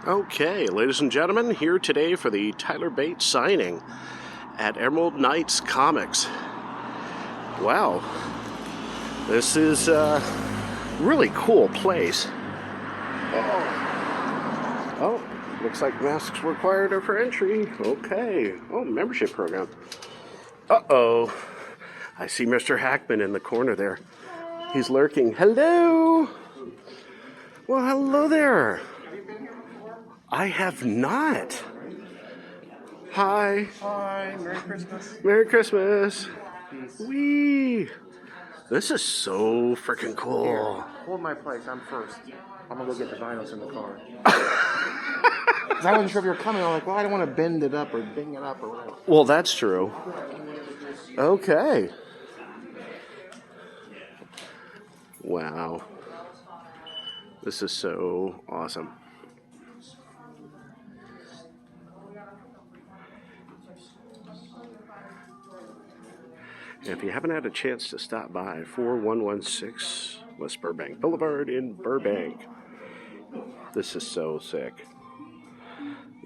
Okay, ladies and gentlemen, here today for the Tyler Bates signing at Emerald Knights Comics. Wow, this is a really cool place. Oh, looks like masks required for entry. Okay. Oh, membership program. Uh-oh. I see Mr. Hackman in the corner there. He's lurking. Hello. Well, hello there. I have not. Hi. Hi, Merry Christmas. Merry Christmas. Peace. Whee! This is so freaking cool. Here, hold my place. I'm first. I'm gonna go get the vinyls in the car. Because I wasn't sure if you were coming. I'm like, well, I don't want to bend it up or bing it up or whatever. Well, that's true. Okay. Wow. This is so awesome. And if you haven't had a chance to stop by, 4116 West Burbank Boulevard in Burbank. This is so sick.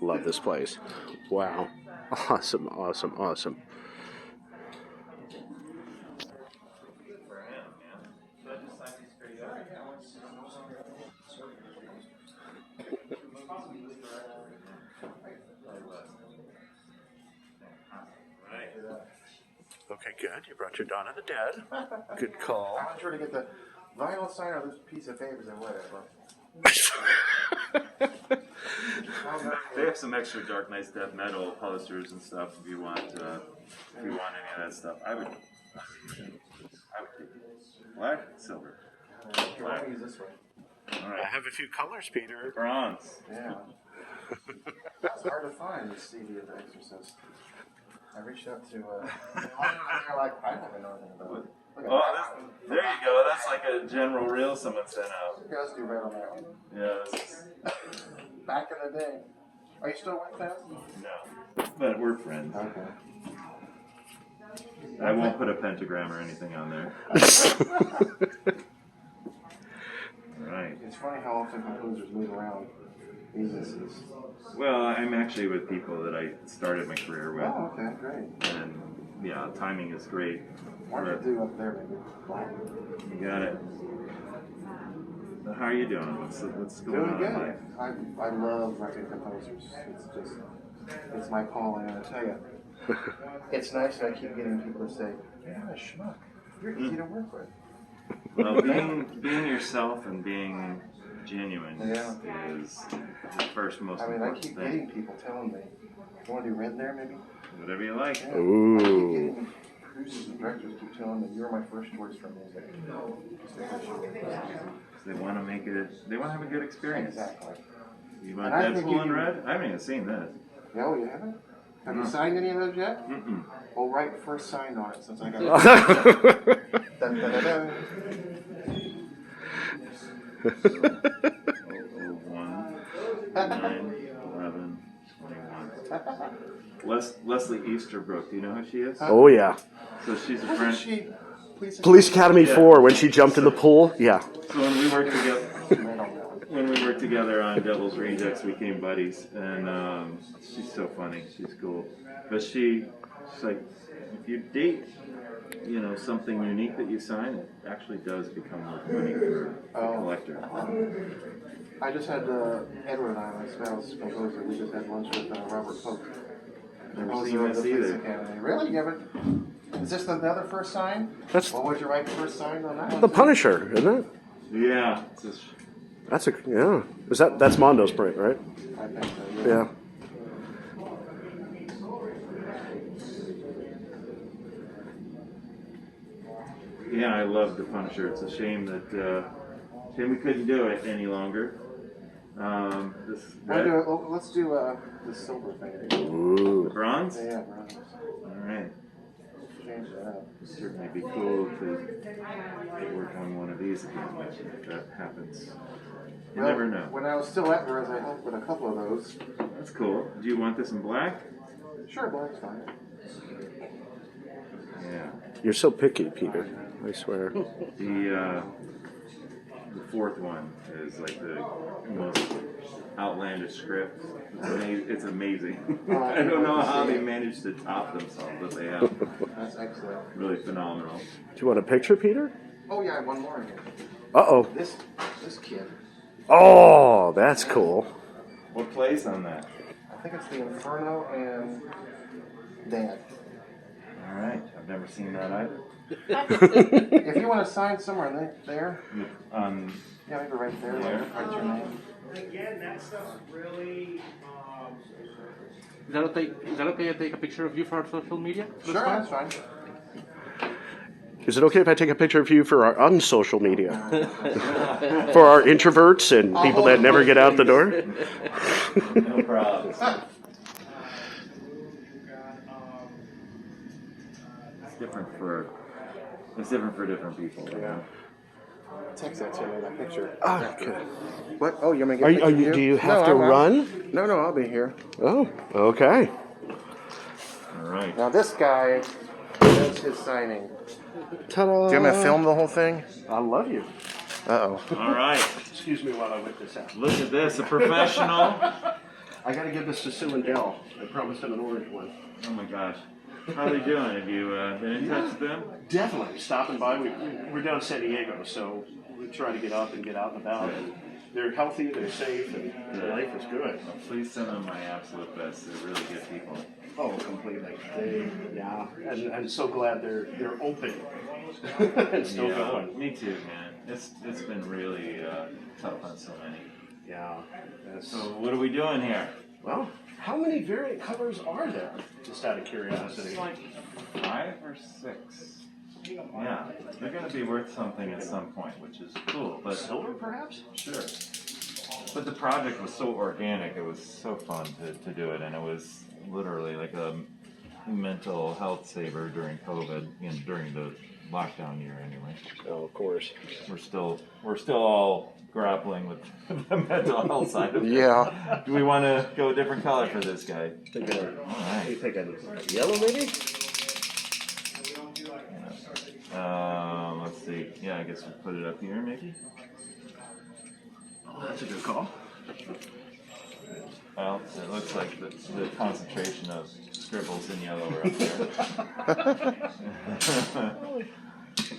Love this place. Wow. Awesome, awesome, awesome. Okay, good. You brought your Dawn of the Dead. Good call. I was sure to get the vinyl sign or this piece of paper or whatever. They have some extra Dark Knight's Death Metal posters and stuff if you want any of that stuff. I would black, silver. Black. Use this way. All right. I have a few colors, Peter. Bronze. Yeah. It's hard to find this CD of The Exorcist. I reached out to, they're like, I don't even know anything about it. There you go. That's like a general reel someone sent out. You guys do right on that one. Yeah, this is, Back in the day. Are you still with that? no. But we're friends. Okay. I won't put a pentagram or anything on there. All right. It's funny how often composers move around businesses. Well, I'm actually with people that I started my career with. Oh, okay, great. And yeah, timing is great. What do you do up there, maybe? Black. You got it. So how are you doing? What's going Doing on good. in life? I love writing composers. It's my calling, and I tell you, it's nice that I keep getting people to say, "You're not a schmuck. You're easy to work with." Well, being yourself and being genuine Yeah. is the first most I mean, important I keep thing. getting people telling me, "You want to do rent there, maybe?" Whatever you like. Yeah. Ooh. I keep getting producers and directors keep telling me, "You're my first choice for music." They want to make it. They want to have a good experience. Exactly. You want And I think Deadpool in you- red? I haven't even seen this. No, you haven't? Have you signed any of those yet? Mm-mm. Well, right first signed on it since I got it. Dun, dun, dun, dun. 001, 9, 11, 21. Leslie Easterbrook. Do you know who she is? Oh, yeah. So she's a Wasn't friend. she Police Academy Yeah. 4 when she jumped in the pool. Yeah. So when we worked together on Devil's Rejects, we became buddies, and she's so funny. She's cool, but she's like, if you date, something unique that you sign, it actually does become more money for a collector. I just had Edward and I, my spouse composer, we just had lunch with Robert Polk. Never seen Composer of this the Police either. Academy. Really? You haven't? Is this the other first sign? That's What would you write first sign on that one? the Punisher, isn't it? Yeah. It's just, That's yeah. That's Mondo's print, right? I think so, Yeah. yeah, I love the Punisher. It's a shame that we couldn't do it any longer. This Let's do the silver thing. Ooh. bronze. Yeah, right. All right. Change that up. It'd certainly be cool to work on one of these again, if that happens. You Well, never know. When I was still at Burrs, I helped with a couple of those. That's cool. Do you want this in black? Sure, black's fine. Yeah. You're so picky, Peter. I swear. the fourth one is like the most outlandish script. It's amazing. I don't know how they managed to top themselves, but they have. That's excellent. Really phenomenal. Do you want a picture, Peter? Oh yeah, one more in here. Uh-oh. This kid. Oh, that's cool. What plays on that? I think it's the Inferno and Dad. All right, I've never seen that either. If you want to sign somewhere there, Um, yeah, maybe right there. There. Write your name. Again, that stuff's really. Is that okay? I take a picture of you for our social media? Sure, that's fine. Is it okay if I take a picture of you for our unsocial media? For our introverts and people that never get out the door? no problem. It's different for different people. Yeah. Text that to me, that picture. Oh, okay. What? Oh, you're gonna get Are you, do you have to I'm out. run? No, I'll be here. Oh, okay. All right. Now this guy does his signing. Ta-da. Do you want me to film the whole thing? I love you. Uh-oh. All right. Excuse me while I whip this out. Look at this, a professional. I got to give this to Sue and Dell. I promised them an orange one. Oh my gosh. How are they doing? Have you been in touch with them? Definitely stopping by. We're down in San Diego, so we try to get up and get out and about. And they're healthy, they're safe, and their life is good. Well, please send them my absolute best. They're really good people. Oh, completely. Yeah, and I'm so glad they're open and still going. Me too, man. It's been really tough on so many. Yeah. So what are we doing here? Well, how many variant colors are there? Just out of curiosity. It's like 5 or 6. Yeah, they're going to be worth something at some point, which is cool. But Silver, perhaps? sure. But the project was so organic. It was so fun to do it, and it was literally like a mental health saver during COVID and during the lockdown year. Anyway, Oh, of course. we're still all grappling with the mental health side of it. Yeah. Do we want to go a different color for this guy? Think of, All right. you think a yellow, maybe? Let's see. Yeah, I guess we'll put it up here, maybe. Oh, that's a good call. Well, it looks like the concentration of scribbles in yellow are up there.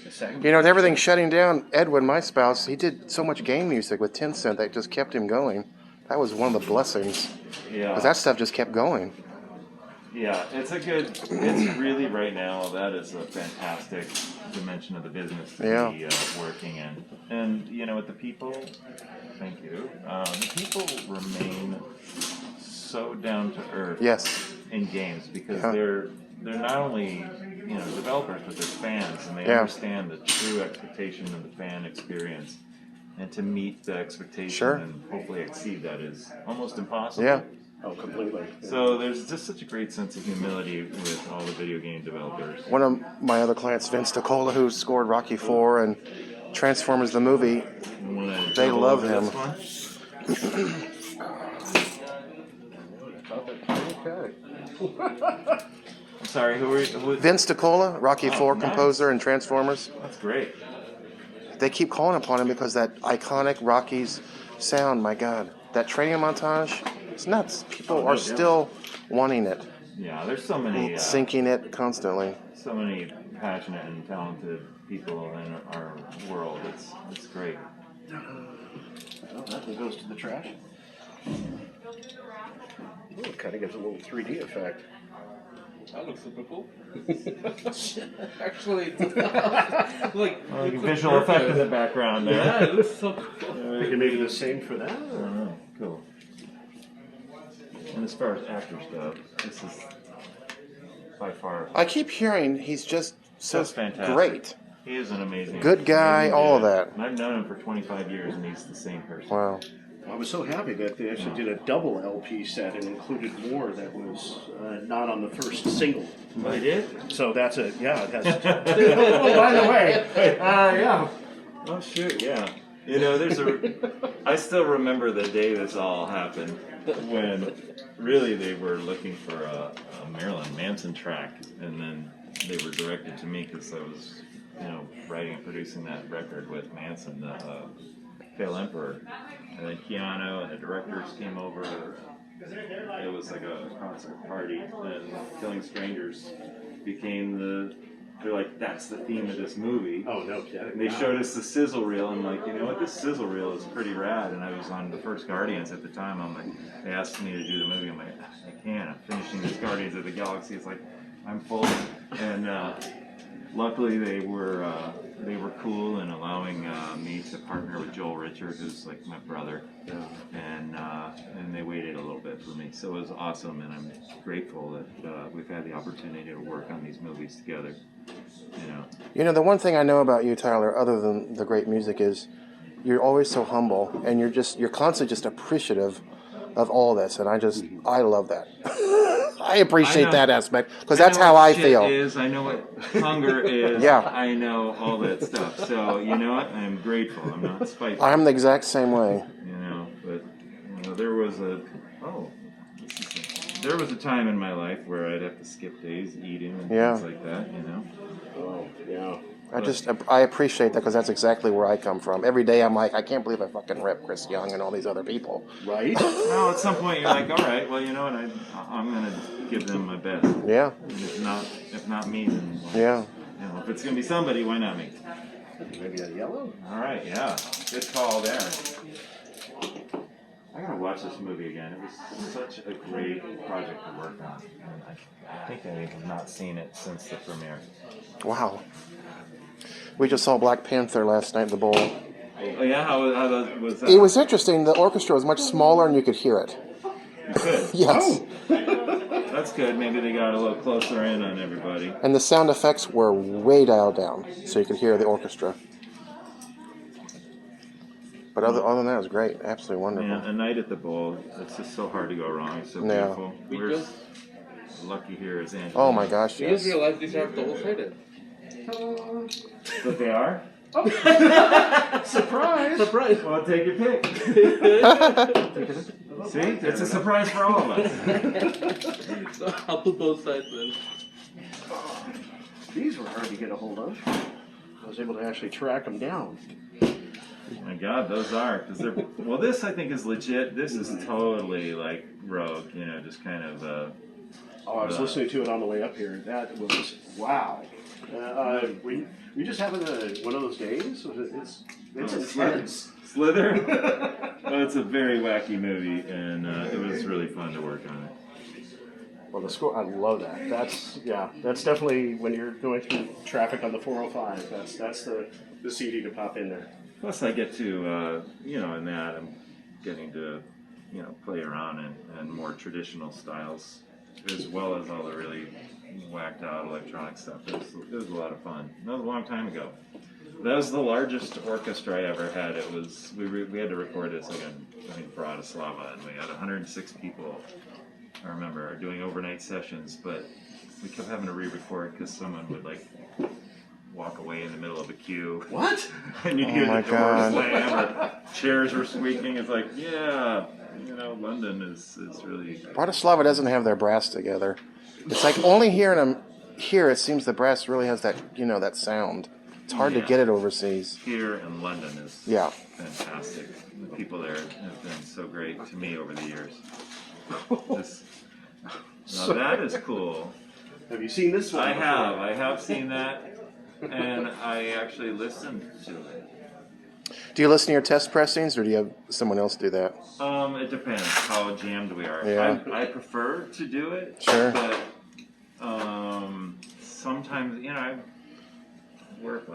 A second. You know, with everything shutting down, Edwin, my spouse, he did so much game music with 10 Cent that just kept him going. That was one of the blessings. Yeah. Because that stuff just kept going. Yeah, it's really right now, that is a fantastic dimension of the business to be working in. And, you know, with the people, thank you, the people remain so down to earth Yes. in games because Yeah. they're not only, you know, developers, but they're fans, and they understand the true expectation of the fan experience. And to meet the expectation and hopefully exceed that is almost impossible. Yeah. Oh, completely. So there's just such a great sense of humility with all the video game developers. One of my other clients, Vince DiCola, who scored Rocky IV and Transformers the movie, they love him. Okay. I'm sorry, who are you? Vince DiCola, Rocky IV nice. composer and Transformers. That's great. They keep calling upon him because that iconic Rocky's sound, my God. That training montage, it's nuts. People are still wanting it, Yeah, there's so many, syncing it constantly. so many passionate and talented people in our world. It's great. Well, that one goes to the trash. Ooh, it kind of gives a little 3D effect. That looks super cool. Actually, it's like Like a visual effect in the background there. yeah, it looks so cool. Thinking maybe the same for that? I don't know. Cool. And as far as actors go, this is by far. I keep hearing he's just so That's fantastic. great. He is an amazing, Good guy, amazing all of dude. that. And I've known him for 25 years, and he's the same person. Wow. I was so happy that they actually did a double LP set and included more that was not on the first single. Oh, they did? So that's it has. Oh, by the way, yeah. Oh shoot, yeah. You know, I still remember the day this all happened when really they were looking for a Marilyn Manson track, and then they were directed to me because I was, you know, writing and producing that record with Manson, Pale Emperor, and then Keanu and the directors came over. It was like a concert party, and Killing Strangers became they're like, that's the theme of this movie. Oh, no kidding. And they showed us the sizzle reel. I'm like, you know what, this sizzle reel is pretty rad. And I was on the first Guardians at the time. I'm like, they asked me to do the movie. I'm like, I can't. I'm finishing this Guardians of the Galaxy. It's like, I'm full. And luckily they were cool in allowing me to partner with Joel Richard, who's like my brother. And they waited a little bit for me. So it was awesome. And I'm grateful that we've had the opportunity to work on these movies together. You know, the one thing I know about you, Tyler, other than the great music, is you're always so humble, and you're constantly just appreciative of all this, and I love that. I appreciate that aspect, because that's how I feel. I know what hunger is. Yeah. I know all that stuff. So, you know what? I'm grateful. I'm not spiteful. I'm the exact same way. But there was a time in my life where I'd have to skip days eating and things like that, Oh, yeah. I appreciate that, because that's exactly where I come from. Every day I'm like, I can't believe I fucking ripped Chris Young and all these other people. Right? Well, at some point you're like, all right, well, you know what? I'm going to give them my best. Yeah. And if not me, then if it's going to be somebody, why not me? Maybe a yellow? All right, yeah. Good call there. I gotta watch this movie again. It was such a great project to work on. And I think I have not seen it since the premiere. Wow. We just saw Black Panther last night at the Bowl. Oh yeah, how was that? It was interesting. The orchestra was much smaller, and you could hear it. You could? Yes. That's good. Maybe they got a little closer in on everybody. And the sound effects were way dialed down, so you could hear the orchestra. But other than that, it was great. Absolutely wonderful. Yeah, a night at the Bowl. It's just so hard to go wrong. It's so beautiful. We're lucky here is Angela. Oh my gosh, You yes. just realized these are double-sided. But they are? Surprise! Surprise! Well, take your pick. See? It's a surprise for all of us. So I'll put both sides in. These were hard to get a hold of. I was able to actually track them down. Oh my God, those are. Well, this I think is legit. This is totally like rogue, just kind of. I was listening to it on the way up here. That was, wow. We just having one of those days? It's intense. Slither? Well, it's a very wacky movie, and it was really fun to work on it. Well, the score, I love that. That's definitely, when you're going through traffic on the 405, that's the CD to pop in there. Plus, I get to, in that, I'm getting to, play around in more traditional styles, as well as all the really whacked out electronic stuff. It was a lot of fun. That was a long time ago. That was the largest orchestra I ever had. It was we had to record this in Bratislava, and we had 106 people. I remember doing overnight sessions, but we kept having to re-record because someone would walk away in the middle of a queue. What? And you'd hear the doors slam or chairs were squeaking. It's like, London is really. Bratislava doesn't have their brass together. It's like only here it seems the brass really has that that sound. It's hard to get it overseas. Here in London is fantastic. The people there have been so great to me over the years. Now that is cool. Have you seen this one? I have seen that, and I actually listened to it. Do you listen to your test pressings, or do you have someone else do that? It depends how jammed we are. Yeah. I prefer to do it. Sure. But sometimes, I work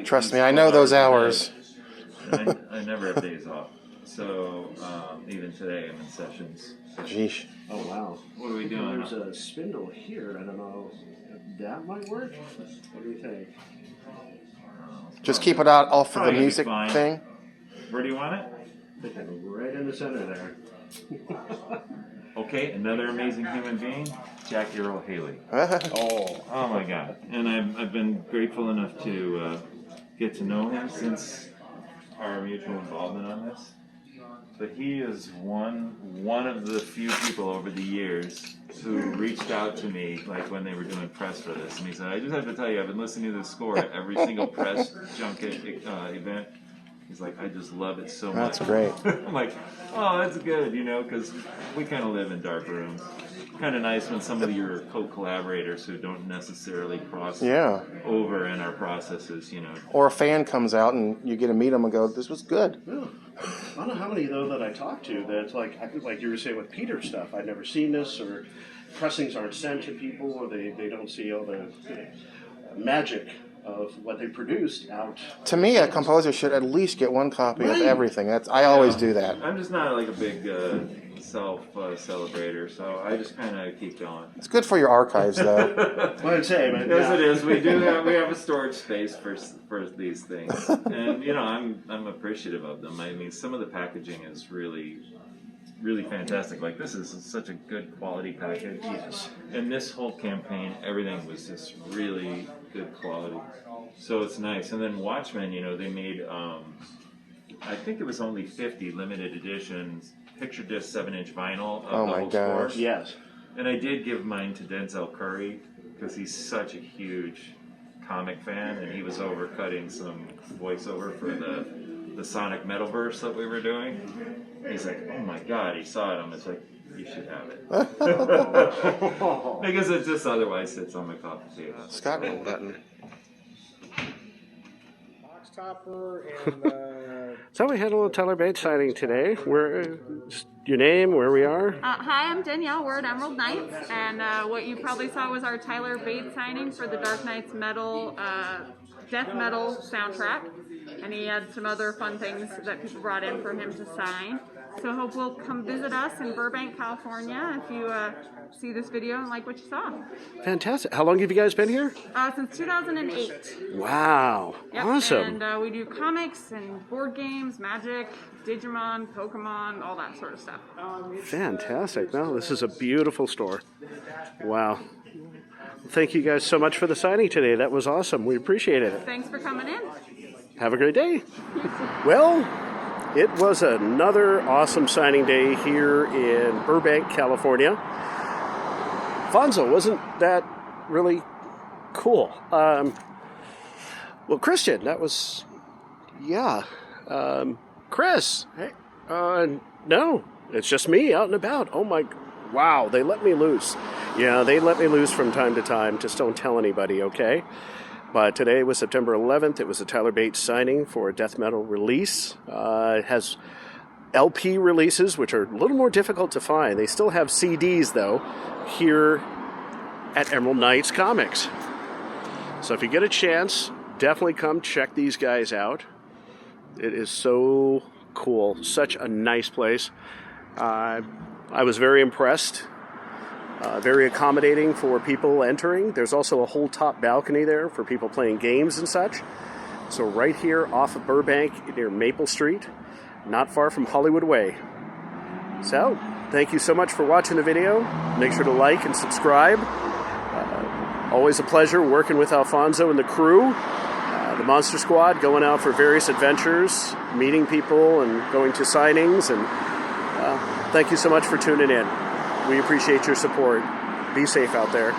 trust me, I know those hours. And I never have days off. So even today I'm in sessions. Sheesh. Oh, wow. What are we doing? There's a spindle here. I don't know if that might work. What do you think? Just keep it out off of the Probably music fine. thing. Where do you want it? Thinking right in the center there. Okay, another amazing human being, Jackie Earl Haley. Oh my God! And I've been grateful enough to get to know him since our mutual involvement on this. But he is one of the few people over the years who reached out to me, when they were doing press for this, and he said, "I just have to tell you, I've been listening to the score at every single press junket event, He's like, I just love it so That's much. great. I'm like, oh, that's good, you know, because we kind of live in dark rooms. Kind of nice when some of your co-collaborators who don't necessarily cross Yeah. over in our processes, you know. Or a fan comes out and you get to meet them and go, this was good. Yeah. I don't know how many though that I talked to that's like you were saying with Peter's stuff. I'd never seen this, or pressings aren't sent to people, or they don't see all the magic of what they produced out. To me, a composer should at least get one copy of Right. everything. I always do that. I'm just not like a big self-celebrator, so I just kind of keep going. It's good for your archives, though. Well, I'd say, but Yes, it is. We have a storage space for these things, and you know, I'm appreciative of them. I mean, some of the packaging is really fantastic. Like, this is such a good quality package. Yes. And this whole campaign, everything was just really good quality. So it's nice. And then Watchmen, you know, they made I think it was only 50 limited editions picture disc 7-inch vinyl of the whole score. Yes. And I did give mine to Denzel Curry because he's such a huge comic fan, and he was overcutting some voiceover for the Sonic Metalverse that we were doing. He's like, oh my god, he saw it. I'm just like, you should have it. Because it just otherwise sits on my coffee table. Scott roll button. Box topper and So we had a little Tyler Bates signing today. Where your name? Where we are? Hi, I'm Danielle. We're at Emerald Knights, and what you probably saw was our Tyler Bates signing for the Dark Knights Metal, Death Metal soundtrack, and he had some other fun things that people brought in for him to sign. So I hope you'll come visit us in Burbank, California, if you see this video and like what you saw. Fantastic. How long have you guys been here? Since 2008. Wow. Yep. Awesome. And we do comics and board games, Magic, Digimon, Pokemon, all that sort of stuff. Fantastic. No, this is a beautiful store. Wow. Thank you guys so much for the signing today. That was awesome. We appreciate it. Thanks for coming in. Have a great day. Well, it was another awesome signing day here in Burbank, California. Fonzo, wasn't that really cool? Well, Christian, that was, yeah. Chris, hey, no, it's just me out and about. Oh my, wow, they let me loose. Yeah, they let me loose from time to time. Just don't tell anybody, okay? But today was September 11th. It was a Tyler Bates signing for a death metal release. It has LP releases, which are a little more difficult to find. They still have CDs, though, here at Emerald Knights Comics. So if you get a chance, definitely come check these guys out. It is so cool. Such a nice place. I was very impressed. Very accommodating for people entering. There's also a whole top balcony there for people playing games and such. So right here off of Burbank near Maple Street, not far from Hollywood Way. So, thank you so much for watching the video. Make sure to like and subscribe. Always a pleasure working with Alfonso and the crew. The Monster Squad going out for various adventures, meeting people and going to signings. And thank you so much for tuning in. We appreciate your support. Be safe out there.